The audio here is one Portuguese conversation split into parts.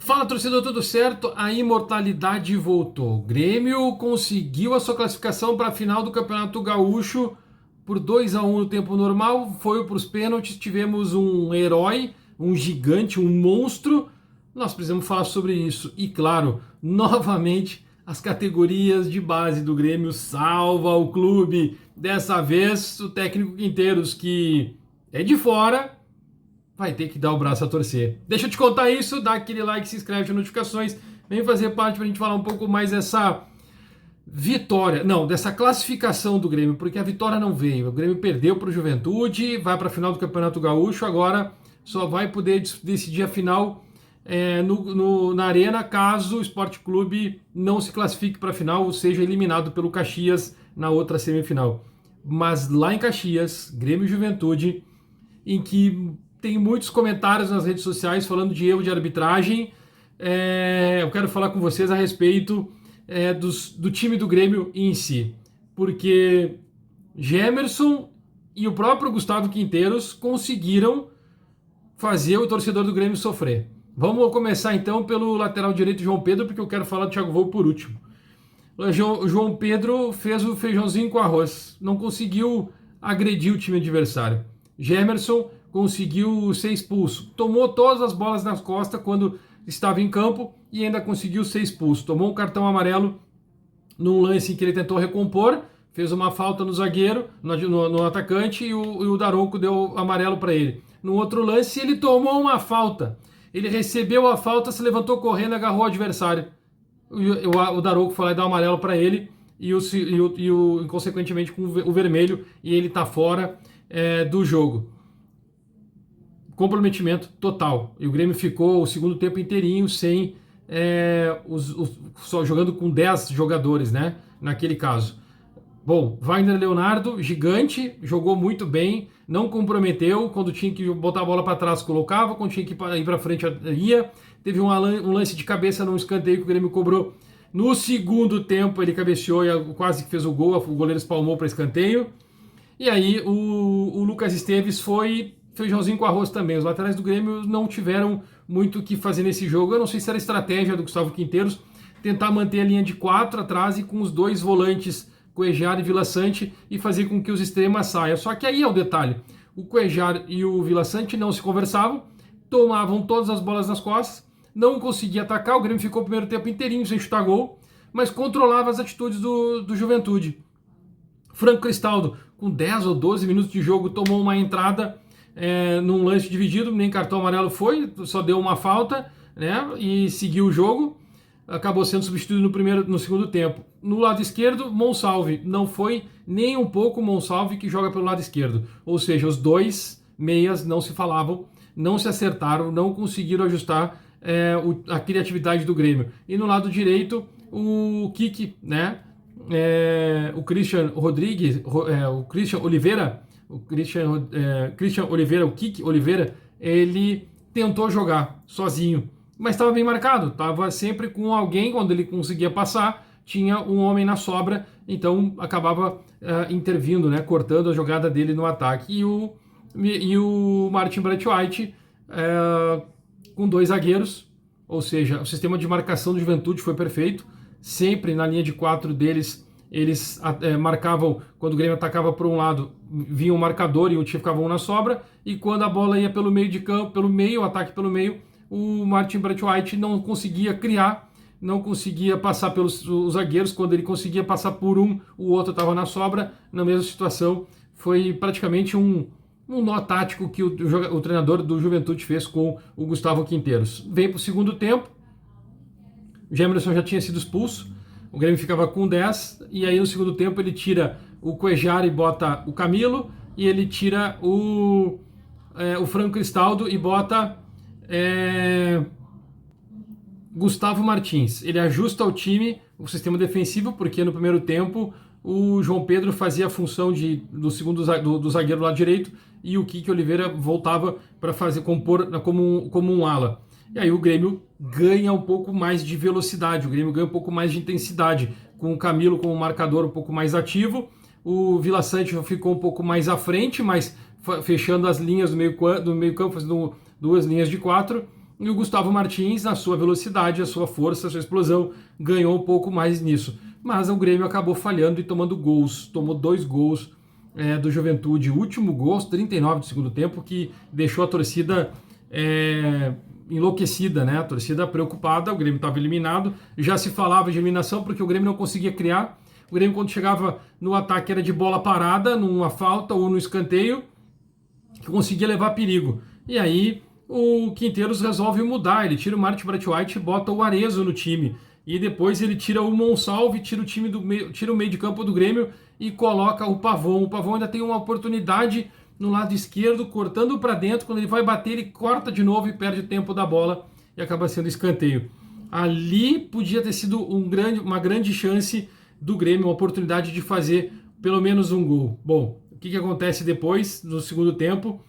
Fala, torcedor, tudo certo? A imortalidade voltou. O Grêmio conseguiu a sua classificação para a final do Campeonato Gaúcho por 2-1 no tempo normal. Foi para os pênaltis, tivemos um herói, um gigante, um monstro. Nós precisamos falar sobre isso. E claro, novamente, as categorias de base do Grêmio salva o clube. Dessa vez, o técnico Quinteiros, que é de fora, vai ter que dar o braço a torcer. Deixa eu te contar isso, dá aquele like, se inscreve, ativa as notificações, vem fazer parte pra gente falar um pouco mais dessa vitória, não, dessa classificação do Grêmio, porque a vitória não veio. O Grêmio perdeu para o Juventude, vai para a final do Campeonato Gaúcho, agora só vai poder decidir a final na Arena, caso o Sport Clube não se classifique para a final ou seja eliminado pelo Caxias na outra semifinal. Mas lá em Caxias, Grêmio e Juventude, em que tem muitos comentários nas redes sociais falando de erro de arbitragem. Eu quero falar com vocês a respeito do time do Grêmio em si. Porque Gemerson e o próprio Gustavo Quinteiros conseguiram fazer o torcedor do Grêmio sofrer. Vamos começar então pelo lateral direito João Pedro, porque eu quero falar do Thiago Volpi por último. O João Pedro fez o feijãozinho com arroz. Não conseguiu agredir o time adversário. Gemerson conseguiu ser expulso. Tomou todas as bolas nas costas quando estava em campo e ainda conseguiu ser expulso. Tomou um cartão amarelo num lance em que ele tentou recompor, fez uma falta no zagueiro, no atacante, e o Daronco deu amarelo para ele. No outro lance, ele tomou uma falta. Ele recebeu a falta, se levantou correndo, agarrou o adversário. O Daronco foi lá e deu amarelo para ele, consequentemente com o vermelho, e ele está fora do jogo. Comprometimento total. E o Grêmio ficou o segundo tempo inteirinho sem só jogando com 10 jogadores, né? Naquele caso. Bom, Wagner Leonardo, gigante, jogou muito bem, não comprometeu. Quando tinha que botar a bola para trás, colocava. Quando tinha que ir para frente, ia. Teve um lance de cabeça num escanteio que o Grêmio cobrou. No segundo tempo, ele cabeceou e quase que fez o gol. O goleiro espalmou para escanteio. E aí, o Lucas Esteves foi feijãozinho com arroz também. Os laterais do Grêmio não tiveram muito o que fazer nesse jogo. Eu não sei se era estratégia do Gustavo Quinteiros tentar manter a linha de 4 atrás e com os dois volantes, Cuéllar e Vila Sante, e fazer com que os extremas saiam. Só que aí é o detalhe. O Cuéllar e o Vila Sante não se conversavam, tomavam todas as bolas nas costas, não conseguia atacar. O Grêmio ficou o primeiro tempo inteirinho sem chutar gol, mas controlava as atitudes do Juventude. Franco Cristaldo, com 10 ou 12 minutos de jogo, tomou uma entrada num lance dividido, nem cartão amarelo foi, só deu uma falta, né? E seguiu o jogo. Acabou sendo substituído no segundo tempo. No lado esquerdo, Monsalve. Não foi nem um pouco o Monsalve que joga pelo lado esquerdo. Ou seja, os dois meias não se falavam, não se acertaram, não conseguiram ajustar a criatividade do Grêmio. E no lado direito, o Kiki, né? O Christian Rodrigues, o Christian Oliveira, o Kiki Oliveira, ele tentou jogar sozinho, mas estava bem marcado, estava sempre com alguém. Quando ele conseguia passar, tinha um homem na sobra, então acabava intervindo, né, cortando a jogada dele no ataque. E o Martin Braithwaite com dois zagueiros, ou seja, o sistema de marcação do Juventude foi perfeito, sempre na linha de 4 deles. Eles marcavam, quando o Grêmio atacava por um lado, vinha um marcador e o time ficava um na sobra, e quando a bola ia pelo meio de campo, o ataque pelo meio, o Martin Braithwaite não conseguia criar, não conseguia passar pelos zagueiros. Quando ele conseguia passar por um, o outro estava na sobra, na mesma situação. Foi praticamente um nó tático que o treinador do Juventude fez com o Gustavo Quinteiros. Vem para o segundo tempo, o Gemerson já tinha sido expulso, o Grêmio ficava com 10, e aí no segundo tempo ele tira o Cuéllar e bota o Camilo, e ele tira o Franco Cristaldo e bota Gustavo Martins. Ele ajusta o time, o sistema defensivo, porque no primeiro tempo o João Pedro fazia a função do zagueiro do lado direito, e o Kiki Oliveira voltava para compor como um ala. E aí o Grêmio ganha um pouco mais de velocidade, o Grêmio ganha um pouco mais de intensidade, com o Camilo como marcador um pouco mais ativo. O Vila Sante ficou um pouco mais à frente, mas fechando as linhas do meio campo, fazendo 2 linhas de 4. e o Gustavo Martins, na sua velocidade, a sua força, a sua explosão, ganhou um pouco mais nisso. Mas o Grêmio acabou falhando e tomando gols, tomou 2 gols do Juventude. O último gol, aos 39 do segundo tempo, que deixou a torcida enlouquecida, né? A torcida preocupada, o Grêmio estava eliminado, já se falava de eliminação porque o Grêmio não conseguia criar. O Grêmio, quando chegava no ataque, era de bola parada, numa falta ou no escanteio, que conseguia levar perigo. E aí o Quinteiros resolve mudar, ele tira o Martin Braithwaite e bota o Arezzo no time. E depois ele tira o Monsalve, tira o meio de campo do Grêmio e coloca o Pavon. O Pavon ainda tem uma oportunidade no lado esquerdo, cortando para dentro. Quando ele vai bater, ele corta de novo e perde o tempo da bola e acaba sendo escanteio. Ali podia ter sido uma grande chance do Grêmio, uma oportunidade de fazer pelo menos um gol. Bom, o que acontece depois, no segundo tempo?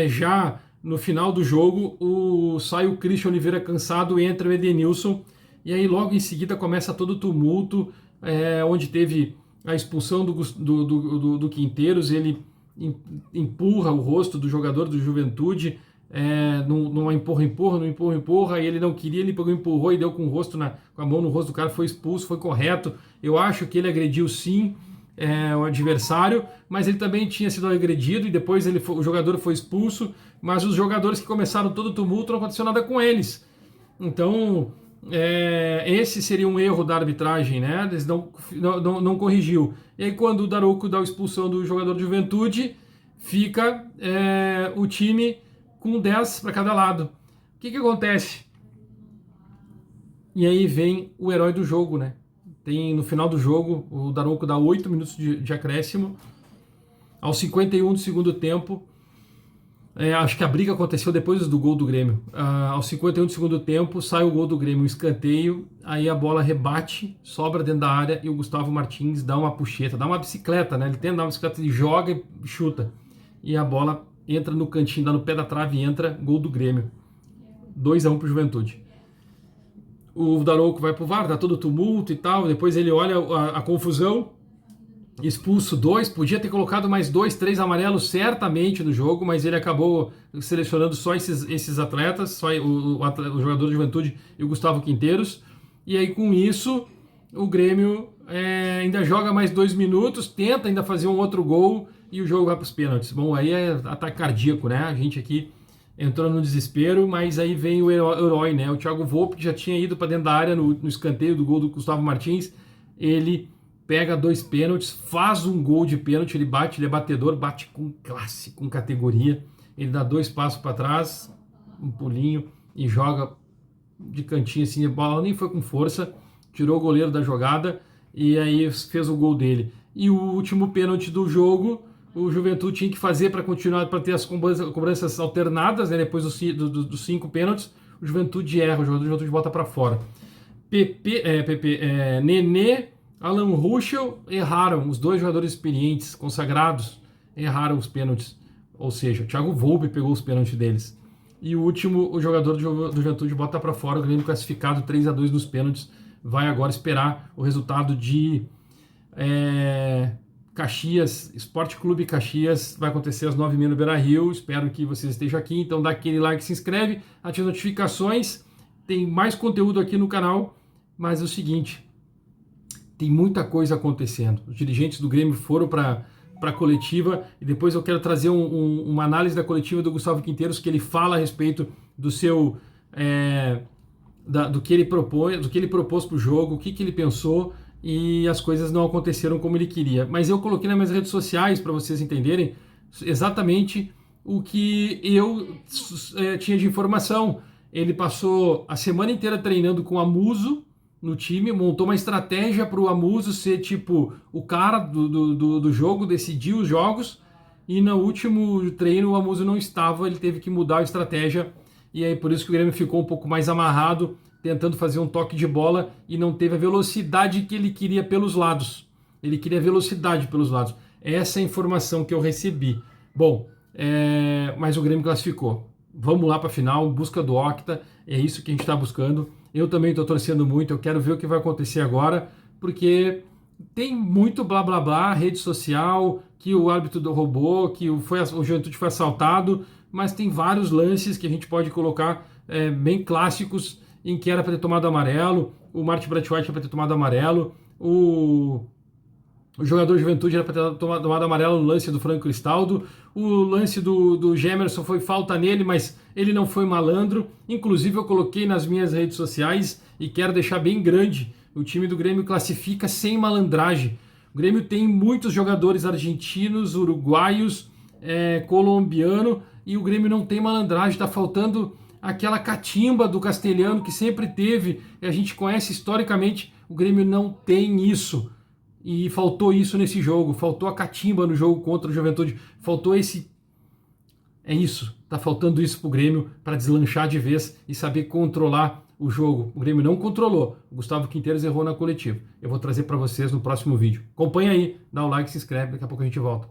Já no final do jogo, sai o Christian Oliveira cansado, entra o Edenilson, e aí logo em seguida começa todo o tumulto, onde teve a expulsão do Quinteiros. Ele empurra o rosto do jogador do Juventude, numa empurra, e ele não queria, ele pegou, empurrou e deu com a mão no rosto do cara, foi expulso, foi correto. Eu acho que ele agrediu sim o adversário, mas ele também tinha sido agredido e depois o jogador foi expulso, mas os jogadores que começaram todo o tumulto, não aconteceu nada com eles. Então, esse seria um erro da arbitragem, né? Eles não corrigiu. E aí, quando o Daronco dá a expulsão do jogador de Juventude, fica o time com 10 para cada lado. O que acontece? E aí vem o herói do jogo, né? No final do jogo, o Daronco dá 8 minutos de acréscimo. Aos 51 do segundo tempo, acho que a briga aconteceu depois do gol do Grêmio. Aos 51 do segundo tempo, sai o gol do Grêmio, um escanteio, aí a bola rebate, sobra dentro da área e o Gustavo Martins dá uma puxeta, dá uma bicicleta, né? Ele tenta dar uma bicicleta, ele joga e chuta. E a bola entra no cantinho, dá no pé da trave e entra, gol do Grêmio. 2-1 pro Juventude. O Daronco vai pro VAR, dá todo tumulto e tal, depois ele olha a confusão, expulso 2, podia ter colocado mais 2, 3 amarelos certamente no jogo, mas ele acabou selecionando só esses atletas, só o jogador de Juventude e o Gustavo Quinteiros, e aí com isso o Grêmio ainda joga mais 2 minutos, tenta ainda fazer um outro gol e o jogo vai para os pênaltis. Bom, aí é ataque cardíaco, né? A gente aqui entrou no desespero, mas aí vem o herói, né? O Thiago Volpe, que já tinha ido para dentro da área no escanteio do gol do Gustavo Martins, ele pega 2 pênaltis, faz um gol de pênalti, ele é batedor, bate com classe, com categoria, ele dá 2 passos para trás, um pulinho e joga de cantinho assim, a bola nem foi com força, tirou o goleiro da jogada e aí fez o gol dele. E o último pênalti do jogo, o Juventude tinha que fazer para continuar, para ter as cobranças alternadas, né? Depois dos 5 pênaltis, o Juventude erra, o jogador do Juventude bota para fora. Nenê, Alan Ruschel erraram, os 2 jogadores experientes, consagrados, erraram os pênaltis. Ou seja, o Thiago Volpe pegou os pênaltis deles. E o último, o jogador do Juventude bota para fora, o Grêmio classificado 3-2 nos pênaltis. Vai agora esperar o resultado de Caxias, Esporte Clube Caxias, vai acontecer às 9h30 no Beira-Rio. Espero que vocês estejam aqui, então dá aquele like, se inscreve, ativa as notificações. Tem mais conteúdo aqui no canal, mas é o seguinte, tem muita coisa acontecendo. Os dirigentes do Grêmio foram para a coletiva e depois eu quero trazer uma análise da coletiva do Gustavo Quinteiros, que ele fala a respeito do seu do que ele propôs para o jogo, o que ele pensou, e as coisas não aconteceram como ele queria. Mas eu coloquei nas minhas redes sociais para vocês entenderem exatamente o que eu tinha de informação. Ele passou a semana inteira treinando com o Amuso no time, montou uma estratégia para o Amuso ser tipo o cara do jogo, decidir os jogos, e no último treino o Amuso não estava, ele teve que mudar a estratégia, e aí por isso que o Grêmio ficou um pouco mais amarrado, tentando fazer um toque de bola e não teve a velocidade que ele queria pelos lados. Ele queria velocidade pelos lados. Essa é a informação que eu recebi. Bom, mas o Grêmio classificou. Vamos lá para a final, busca do Octa, é isso que a gente está buscando. Eu também estou torcendo muito, eu quero ver o que vai acontecer agora, porque tem muito blá blá blá, rede social, que o árbitro roubou, que o Juventude foi assaltado, mas tem vários lances que a gente pode colocar bem clássicos em que era para ter tomado amarelo, o Martin Braithwaite era para ter tomado amarelo, o jogador de Juventude era para ter tomado amarelo no lance do Franco Cristaldo, o lance do Gemerson foi falta nele, mas ele não foi malandro. Inclusive eu coloquei nas minhas redes sociais e quero deixar bem grande, o time do Grêmio classifica sem malandragem. O Grêmio tem muitos jogadores argentinos, uruguaios, colombiano, e o Grêmio não tem malandragem, está faltando aquela catimba do castelhano que sempre teve, e a gente conhece historicamente, o Grêmio não tem isso. E faltou isso nesse jogo, faltou a catimba no jogo contra o Juventude, faltou esse... É isso, tá faltando isso pro Grêmio para deslanchar de vez e saber controlar o jogo. O Grêmio não controlou, o Gustavo Quinteiros errou na coletiva. Eu vou trazer para vocês no próximo vídeo. Acompanha aí, dá um like, se inscreve, daqui a pouco a gente volta.